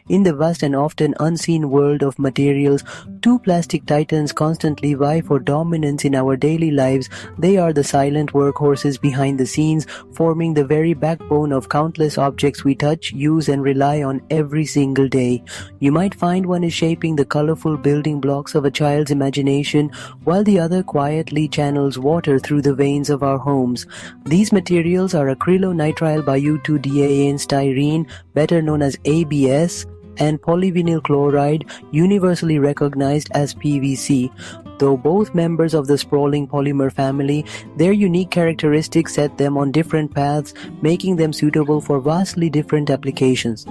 In the vast and often unseen world of materials, two plastic titans constantly vie for dominance in our daily lives. They are the silent workhorses behind the scenes, forming the very backbone of countless objects we touch, use, and rely on every single day. You might find one is shaping the colorful building blocks of a child's imagination, while the other quietly channels water through the veins of our homes. These materials are acrylonitrile biotoluene styrene, better known as ABS, and polyvinyl chloride, universally recognized as PVC. Though both members of the sprawling polymer family, their unique characteristics set them on different paths, making them suitable for vastly different applications.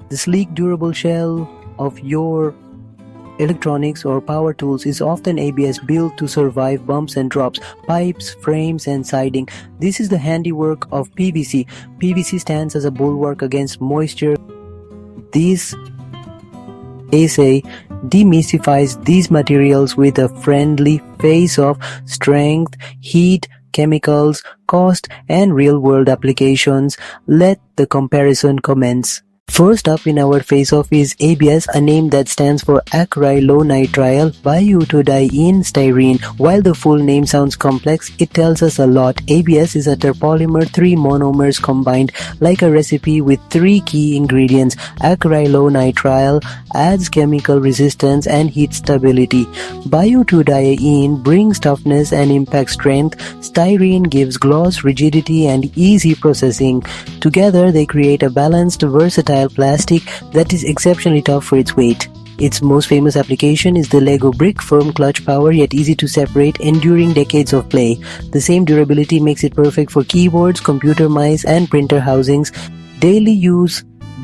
The sleek, durable shell of your electronics or power tools is often ABS, built to survive bumps and drops, pipes, frames, and siding. This is the handiwork of PVC. PVC stands as a bulwark against moisture. This essay demystifies these materials with a friendly face of strength, heat, chemicals, cost, and real-world applications. Let the comparison commence. First up in our face-off is ABS, a name that stands for acrylonitrile biotoluene styrene. While the full name sounds complex, it tells us a lot. ABS is a terpolymer, 3 monomers combined, like a recipe with 3 key ingredients. Acrylonitrile adds chemical resistance and heat stability. Biotoluene brings toughness and impact strength. Styrene gives gloss, rigidity, and easy processing. Together, they create a balanced, versatile plastic that is exceptionally tough for its weight. Its most famous application is the Lego brick, firm clutch power yet easy to separate, enduring decades of play. The same durability makes it perfect for keyboards, computer mice, and printer housings, daily use,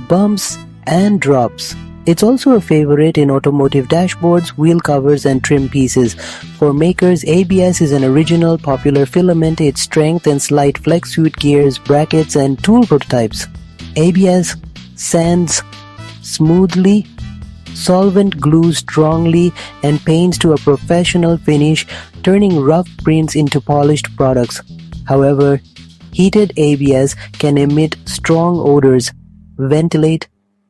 bumps, and drops. It's also a favorite in automotive dashboards, wheel covers, and trim pieces. For makers, ABS is an original, popular filament. Its strength and slight flex suit gears, brackets, and tool prototypes. ABS sands smoothly, solvent glues strongly, and paints to a professional finish, turning rough prints into polished products. However, heated ABS can emit strong odors. Ventilate,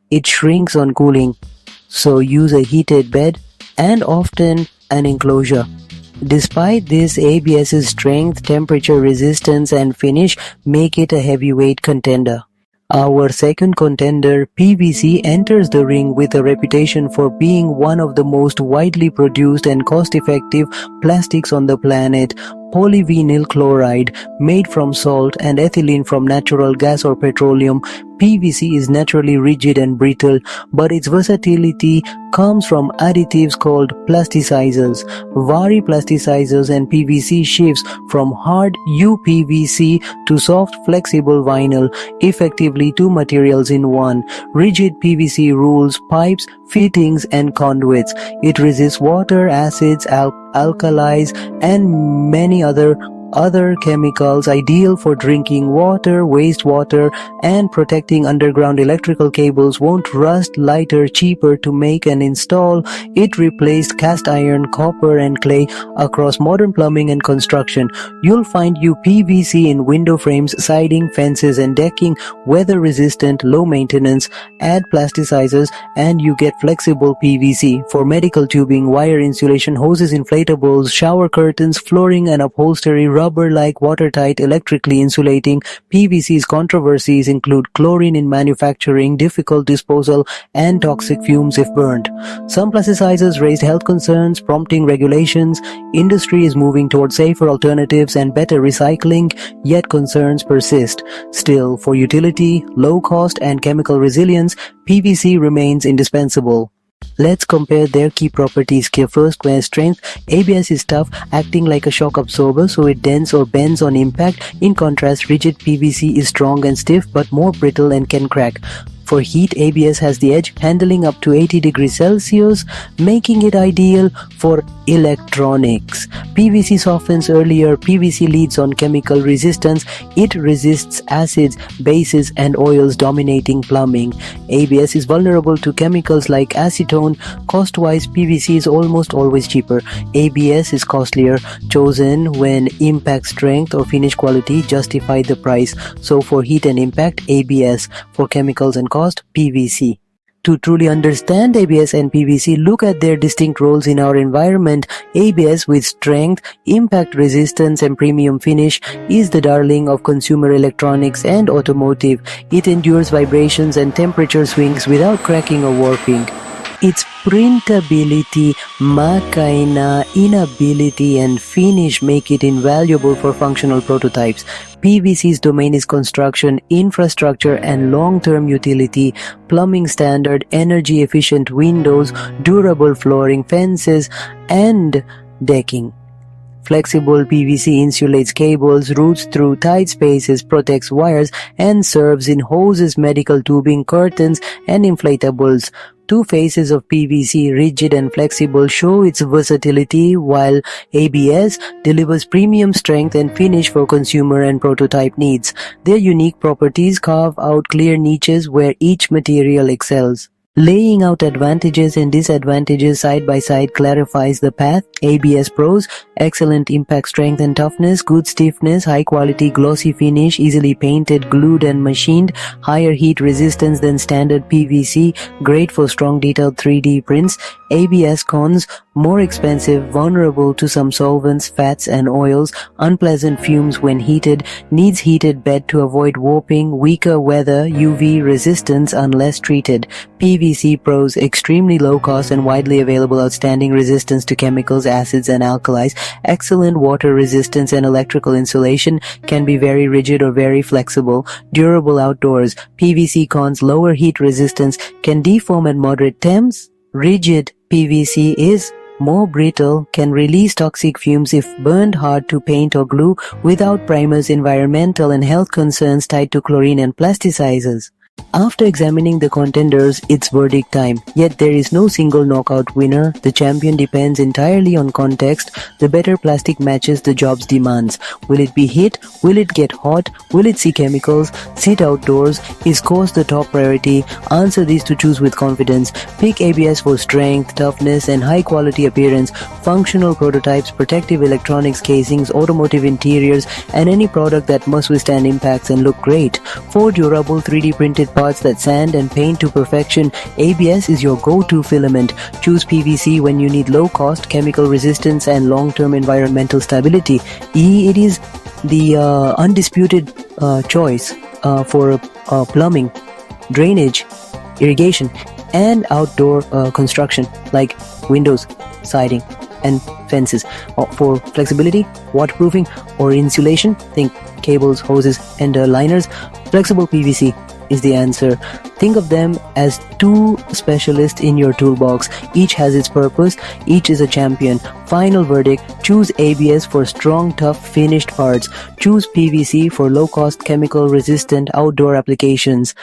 it shrinks on cooling, so use a heated bed and often an enclosure. Despite this, ABS's strength, temperature resistance, and finish make it a heavyweight contender. Our second contender, PVC, enters the ring with a reputation for being one of the most widely produced and cost-effective plastics on the planet. Polyvinyl chloride, made from salt, and ethylene from natural gas or petroleum, PVC is naturally rigid and brittle, but its versatility comes from additives called plasticizers. Vari plasticizers and PVC shifts from hard UPVC to soft flexible vinyl, effectively 2 materials in one. Rigid PVC rules pipes, fittings, and conduits. It resists water, acids, alkalis, and many other chemicals, ideal for drinking water, wastewater, and protecting underground electrical cables. Won't rust, lighter, cheaper to make and install. It replaced cast iron, copper, and clay across modern plumbing and construction. You'll find UPVC in window frames, siding, fences, and decking. Weather resistant, low maintenance. Add plasticizers and you get flexible PVC for medical tubing, wire insulation, hoses, inflatables, shower curtains, flooring, and upholstery. Rubber-like, watertight, electrically insulating. PVC's controversies include chlorine in manufacturing, difficult disposal, and toxic fumes if burned. Some plasticizers raised health concerns, prompting regulations. Industry is moving towards safer alternatives and better recycling, yet concerns persist. Still, for utility, low cost, and chemical resilience, PVC remains indispensable. Let's compare their key properties. First, strength. ABS is tough, acting like a shock absorber, so it dents or bends on impact. In contrast, rigid PVC is strong and stiff, but more brittle and can crack. For heat, ABS has the edge, handling up to 80 degrees Celsius, making it ideal for electronics. PVC softens earlier. PVC leads on chemical resistance. It resists acids, bases, and oils, dominating plumbing. ABS is vulnerable to chemicals like acetone. Cost-wise, PVC is almost always cheaper. ABS is costlier, chosen when impact strength or finish quality justify the price. So for heat and impact, ABS. For chemicals and cost, PVC. To truly understand ABS and PVC, look at their distinct roles in our environment. ABS, with strength, impact resistance and premium finish, is the darling of consumer electronics and automotive. It endures vibrations and temperature swings without cracking or warping. Its printability, maintainability and finish make it invaluable for functional prototypes. PVC's domain is construction, infrastructure and long-term utility, plumbing standard, energy-efficient windows, durable flooring, fences and decking. Flexible PVC insulates cables, routes through tight spaces, protects wires, and serves in hoses, medical tubing, curtains, and inflatables. Two faces of PVC, rigid and flexible, show its versatility, while ABS delivers premium strength and finish for consumer and prototype needs. Their unique properties carve out clear niches where each material excels. Laying out advantages and disadvantages side by side clarifies the path. ABS pros: excellent impact strength and toughness, good stiffness, high quality glossy finish, easily painted, glued and machined, higher heat resistance than standard PVC, great for strong detailed 3D prints. ABS cons: more expensive, vulnerable to some solvents, fats and oils, unpleasant fumes when heated, needs heated bed to avoid warping, weaker weather, UV resistance unless treated. PVC pros: extremely low cost and widely available, outstanding resistance to chemicals, acids and alkalis, excellent water resistance and electrical insulation, can be very rigid or very flexible, durable outdoors. PVC cons: lower heat resistance, can deform at moderate temps. Rigid PVC is more brittle, can release toxic fumes if burned hard to paint or glue, without primers, environmental and health concerns tied to chlorine and plasticizers. After examining the contenders, it's verdict time. Yet there is no single knockout winner. The champion depends entirely on context. The better plastic matches the job's demands. Will it be hit? Will it get hot? Will it see chemicals? Sit outdoors? Is cost the top priority? Answer these to choose with confidence. Pick ABS for strength, toughness and high quality appearance, functional prototypes, protective electronics casings, automotive interiors and any product that must withstand impacts and look great. For durable 3D printed parts that sand and paint to perfection, ABS is your go-to filament. Choose PVC when you need low cost, chemical resistance and long-term environmental stability. It is the undisputed choice for plumbing, drainage, irrigation and outdoor construction like windows, siding and fences. For flexibility, waterproofing or insulation, think cables, hoses and liners. Flexible PVC is the answer. Think of them as two specialists in your toolbox. Each has its purpose, each is a champion. Final verdict: choose ABS for strong, tough, finished parts. Choose PVC for low-cost, chemical-resistant outdoor applications.